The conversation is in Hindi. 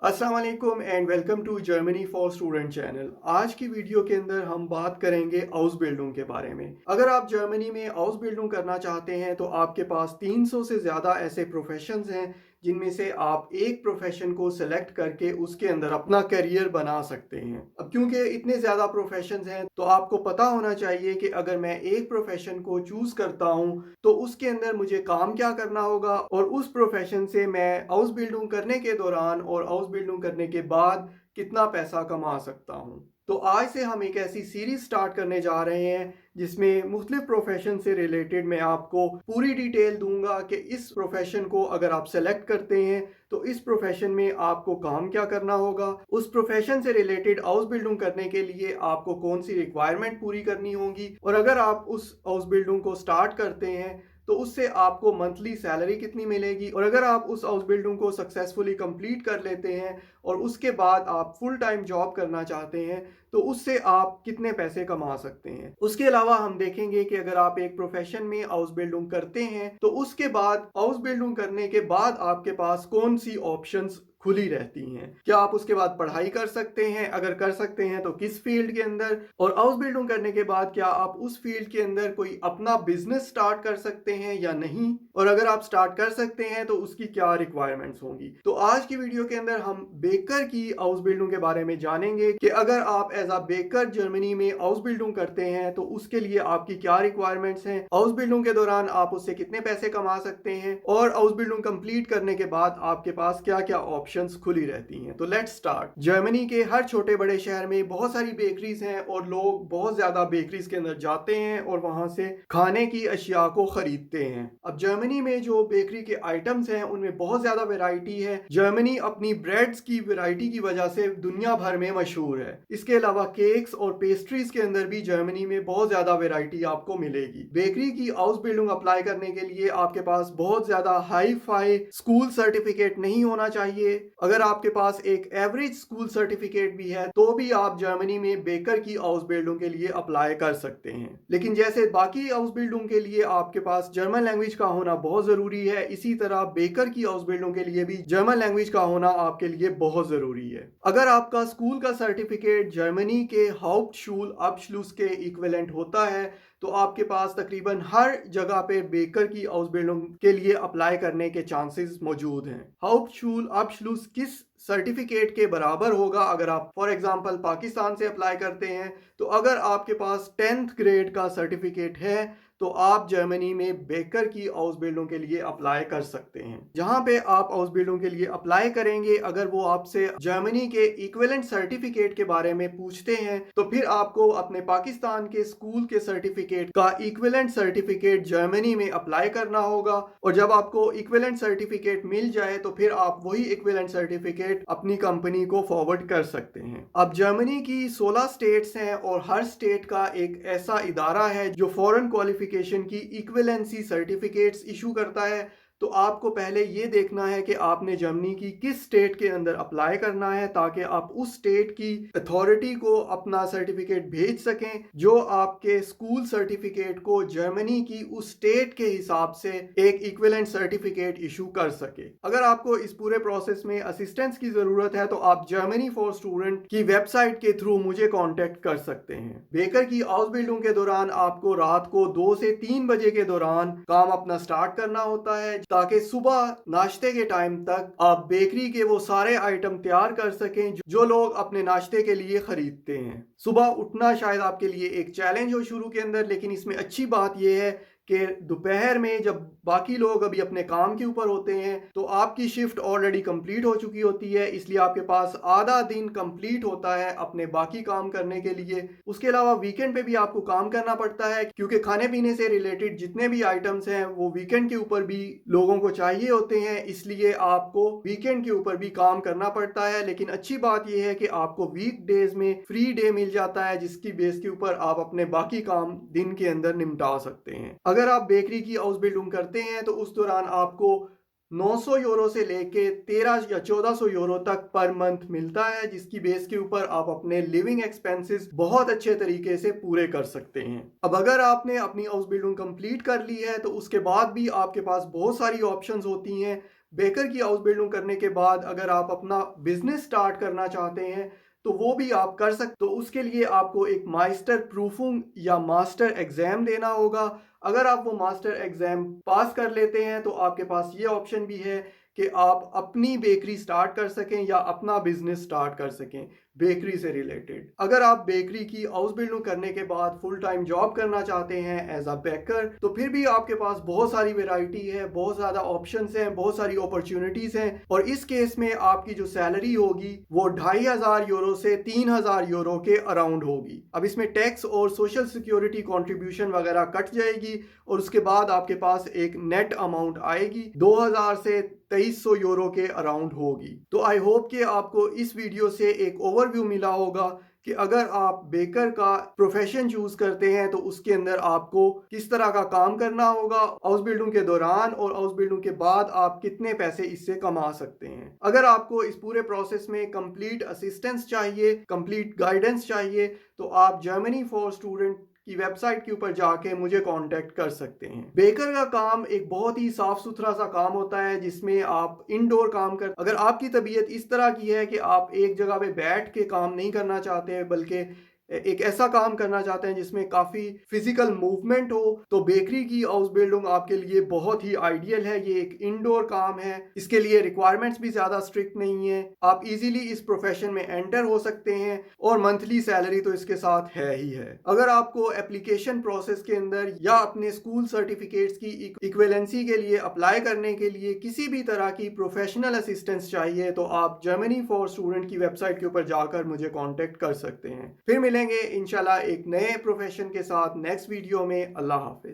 अस्सलाम वालेकुम and welcome to Germany for student channel. आज की वीडियो के अंदर हम बात करेंगे हाउस बिल्डिंग के बारे में। अगर आप जर्मनी में हाउस बिल्डिंग करना चाहते हैं तो आपके पास 300 से ज़्यादा ऐसे प्रोफेशंस हैं जिनमें से आप एक प्रोफेशन को सिलेक्ट करके उसके अंदर अपना करियर बना सकते हैं। अब क्योंकि इतने ज़्यादा प्रोफेशंस हैं तो आपको पता होना चाहिए कि अगर मैं एक प्रोफेशन को चूज़ करता हूँ तो उसके अंदर मुझे काम क्या करना होगा और उस प्रोफेशन से मैं हाउस बिल्डिंग करने के दौरान और हाउस बिल्डिंग करने के बाद कितना पैसा कमा सकता हूँ। तो आज से हम एक ऐसी सीरीज स्टार्ट करने जा रहे हैं जिसमें मुख्तलिफ प्रोफेशन से रिलेटेड मैं आपको पूरी डिटेल दूंगा कि इस प्रोफेशन को अगर आप सेलेक्ट करते हैं तो इस प्रोफेशन में आपको काम क्या करना होगा, उस प्रोफेशन से रिलेटेड हाउस बिल्डिंग करने के लिए आपको कौन सी रिक्वायरमेंट पूरी करनी होगी और अगर आप उस हाउस बिल्डिंग को स्टार्ट करते हैं तो उससे आपको मंथली सैलरी कितनी मिलेगी और अगर आप उस हाउस बिल्डिंग को सक्सेसफुली कंप्लीट कर लेते हैं और उसके बाद आप फुल टाइम जॉब करना चाहते हैं तो उससे आप कितने पैसे कमा सकते हैं। उसके अलावा हम देखेंगे कि अगर आप एक प्रोफेशन में हाउस बिल्डिंग करते हैं तो उसके बाद हाउस बिल्डिंग करने के बाद आपके पास कौन सी ऑप्शंस खुली रहती हैं। क्या आप उसके बाद पढ़ाई कर सकते हैं, अगर कर सकते हैं तो किस फील्ड के अंदर, और हाउस बिल्डिंग करने के बाद क्या आप उस फील्ड के अंदर कोई अपना बिजनेस स्टार्ट कर सकते हैं या नहीं, और अगर आप स्टार्ट कर सकते हैं तो उसकी क्या रिक्वायरमेंट्स होंगी। तो आज की वीडियो के अंदर हम बेकर की हाउस बिल्डिंग के बारे में जानेंगे कि अगर आप एज अ बेकर जर्मनी में हाउस बिल्डिंग करते हैं तो उसके लिए आपकी क्या रिक्वायरमेंट्स हैं, हाउस बिल्डिंग के दौरान आप उससे कितने पैसे कमा सकते हैं और हाउस बिल्डिंग कंप्लीट करने के बाद आपके पास क्या क्या ऑप्शंस खुली रहती हैं। तो लेट्स स्टार्ट। जर्मनी के हर छोटे बड़े शहर में बहुत सारी बेकरीज हैं और लोग बहुत ज्यादा बेकरीज के अंदर जाते हैं और वहां से खाने की अशिया को खरीदते हैं। अब जर्मनी में जो बेकरी के आइटम्स हैं उनमें बहुत ज्यादा वैरायटी है। जर्मनी अपनी ब्रेड्स की वैरायटी की वजह से दुनिया भर में मशहूर है। इसके अलावा केक्स और पेस्ट्रीज के अंदर भी जर्मनी में बहुत ज्यादा वैरायटी आपको मिलेगी। बेकरी की हाउस बिल्डिंग अप्लाई करने के लिए आपके पास बहुत ज्यादा हाई फाई स्कूल सर्टिफिकेट नहीं होना चाहिए। अगर आपके पास एक एवरेज स्कूल सर्टिफिकेट भी है तो भी आप जर्मनी में बेकर की हाउस बिल्डिंग के लिए अप्लाई कर सकते हैं। लेकिन जैसे बाकी हाउस बिल्डिंग के लिए आपके पास जर्मन लैंग्वेज का होना बहुत जरूरी है, इसी तरह बेकर की हाउस बिल्डिंग के लिए भी जर्मन लैंग्वेज का होना आपके लिए बहुत जरूरी है। अगर आपका स्कूल का सर्टिफिकेट जर्मनी के हाउप्टशूल अब्सलूस के इक्विवेलेंट होता है तो आपके पास तकरीबन हर जगह पे बेकर की हाउस बिल्डिंग के लिए अप्लाई करने के चांसेस मौजूद हैं। हाउप्टशूल अब्सलूस किस सर्टिफिकेट के बराबर होगा अगर आप फॉर एग्जांपल पाकिस्तान से अप्लाई करते हैं तो अगर आपके पास 10th ग्रेड का सर्टिफिकेट है तो आप जर्मनी में बेकर की हाउस बिल्डिंग के लिए अप्लाई कर सकते हैं। जहां पे आप हाउस बिल्डिंग के लिए अप्लाई करेंगे अगर वो आपसे जर्मनी के इक्विवेलेंट सर्टिफिकेट के बारे में पूछते हैं तो फिर आपको अपने पाकिस्तान के स्कूल के सर्टिफिकेट का इक्विवेलेंट सर्टिफिकेट जर्मनी में अप्लाई करना होगा और जब आपको इक्विवेलेंट सर्टिफिकेट मिल जाए तो फिर आप वही इक्विवेलेंट सर्टिफिकेट अपनी कंपनी को फॉरवर्ड कर सकते हैं। अब जर्मनी की 16 स्टेट्स हैं और हर स्टेट का एक ऐसा इदारा है जो फॉरेन क्वालिफिकेशन की इक्विवेलेंसी सर्टिफिकेट्स इशू करता है। तो आपको पहले ये देखना है कि आपने जर्मनी की किस स्टेट के अंदर अप्लाई करना है ताकि आप उस स्टेट की अथॉरिटी को अपना सर्टिफिकेट भेज सकें जो आपके स्कूल सर्टिफिकेट को जर्मनी की उस स्टेट के हिसाब से एक इक्विवेलेंट सर्टिफिकेट इशू कर सके। अगर आपको इस पूरे प्रोसेस में असिस्टेंस की जरूरत है तो आप जर्मनी फॉर स्टूडेंट की वेबसाइट के थ्रू मुझे कांटेक्ट कर सकते हैं। बेकर की हाउस बिल्डिंग के दौरान आपको रात को 2 से 3 बजे के दौरान काम अपना स्टार्ट करना होता है ताकि सुबह नाश्ते के टाइम तक आप बेकरी के वो सारे आइटम तैयार कर सकें जो लोग अपने नाश्ते के लिए खरीदते हैं। सुबह उठना शायद आपके लिए एक चैलेंज हो शुरू के अंदर, लेकिन इसमें अच्छी बात यह है कि दोपहर में जब बाकी लोग अभी अपने काम के ऊपर होते हैं तो आपकी शिफ्ट ऑलरेडी कंप्लीट हो चुकी होती है, इसलिए आपके पास आधा दिन कंप्लीट होता है अपने बाकी काम करने के लिए। उसके अलावा वीकेंड पे भी आपको काम करना पड़ता है क्योंकि खाने पीने से रिलेटेड जितने भी आइटम्स हैं वो वीकेंड के ऊपर भी लोगों को चाहिए होते हैं, इसलिए आपको वीकेंड के ऊपर भी काम करना पड़ता है। लेकिन अच्छी बात यह है कि आपको वीक डेज में फ्री डे मिल जाता है जिसकी बेस के ऊपर आप अपने बाकी काम दिन के अंदर निपटा सकते हैं। अगर आप बेकरी की हाउस बिल्डिंग करते हैं तो उस दौरान आपको 900 यूरो से लेके 13 या 1400 यूरो तक पर मंथ मिलता है जिसकी बेस के ऊपर आप अपने लिविंग एक्सपेंसेस बहुत अच्छे तरीके से पूरे कर सकते हैं। अब अगर आपने अपनी हाउस बिल्डिंग कंप्लीट कर ली है तो उसके बाद भी आपके पास बहुत सारी ऑप्शंस होती हैं। बेकर की हाउस बिल्डिंग करने के बाद अगर आप अपना बिजनेस स्टार्ट करना चाहते हैं तो वो भी आप कर सकते। तो उसके लिए आपको एक मास्टर प्रूफिंग या मास्टर एग्जाम देना होगा। अगर आप वो मास्टर एग्जाम पास कर लेते हैं तो आपके पास ये ऑप्शन भी है कि आप अपनी बेकरी स्टार्ट कर सकें या अपना बिजनेस स्टार्ट कर सकें बेकरी से रिलेटेड। अगर आप बेकरी की हाउस बिल्डिंग करने के बाद फुल टाइम जॉब करना चाहते हैं एज अ बेकर, तो फिर भी आपके पास बहुत सारी वेराइटी है, बहुत ज़्यादा ऑप्शंस हैं, बहुत सारी अपॉर्चुनिटीज़ हैं। और इस केस में आपकी जो सैलरी होगी वो 2500 यूरो से 3000 यूरो के अराउंड होगी। अब इसमें टैक्स और सोशल सिक्योरिटी कॉन्ट्रीब्यूशन वगैरह कट जाएगी और उसके बाद आपके पास एक नेट अमाउंट आएगी 2000 से 2300 यूरो के अराउंड होगी। तो आई होप कि आपको इस वीडियो से एक ओवरव्यू मिला होगा कि अगर आप बेकर का प्रोफेशन चूज करते हैं तो उसके अंदर आपको किस तरह का काम करना होगा हाउस बिल्डिंग के दौरान, और हाउस बिल्डिंग के बाद आप कितने पैसे इससे कमा सकते हैं। अगर आपको इस पूरे प्रोसेस में कंप्लीट असिस्टेंस चाहिए, कंप्लीट गाइडेंस चाहिए, तो आप जर्मनी फॉर स्टूडेंट की वेबसाइट के ऊपर जाके मुझे कांटेक्ट कर सकते हैं। बेकर का काम एक बहुत ही साफ सुथरा सा काम होता है जिसमें आप इंडोर काम कर, अगर आपकी तबीयत इस तरह की है कि आप एक जगह पे बैठ के काम नहीं करना चाहते बल्कि एक ऐसा काम करना चाहते हैं जिसमें काफ़ी फिजिकल मूवमेंट हो, तो बेकरी की हाउस बिल्डिंग आपके लिए बहुत ही आइडियल है। ये एक इंडोर काम है, इसके लिए रिक्वायरमेंट्स भी ज़्यादा स्ट्रिक्ट नहीं है, आप इजीली इस प्रोफेशन में एंटर हो सकते हैं और मंथली सैलरी तो इसके साथ है ही है। अगर आपको एप्लीकेशन प्रोसेस के अंदर या अपने स्कूल सर्टिफिकेट्स की इक्विवेलेंसी के लिए अप्लाई करने के लिए किसी भी तरह की प्रोफेशनल असिस्टेंस चाहिए तो आप जर्मनी फॉर स्टूडेंट की वेबसाइट के ऊपर जाकर मुझे कॉन्टेक्ट कर सकते हैं। फिर मिलेंगे इंशाल्लाह एक नए प्रोफेशन के साथ नेक्स्ट वीडियो में। अल्लाह हाफिज।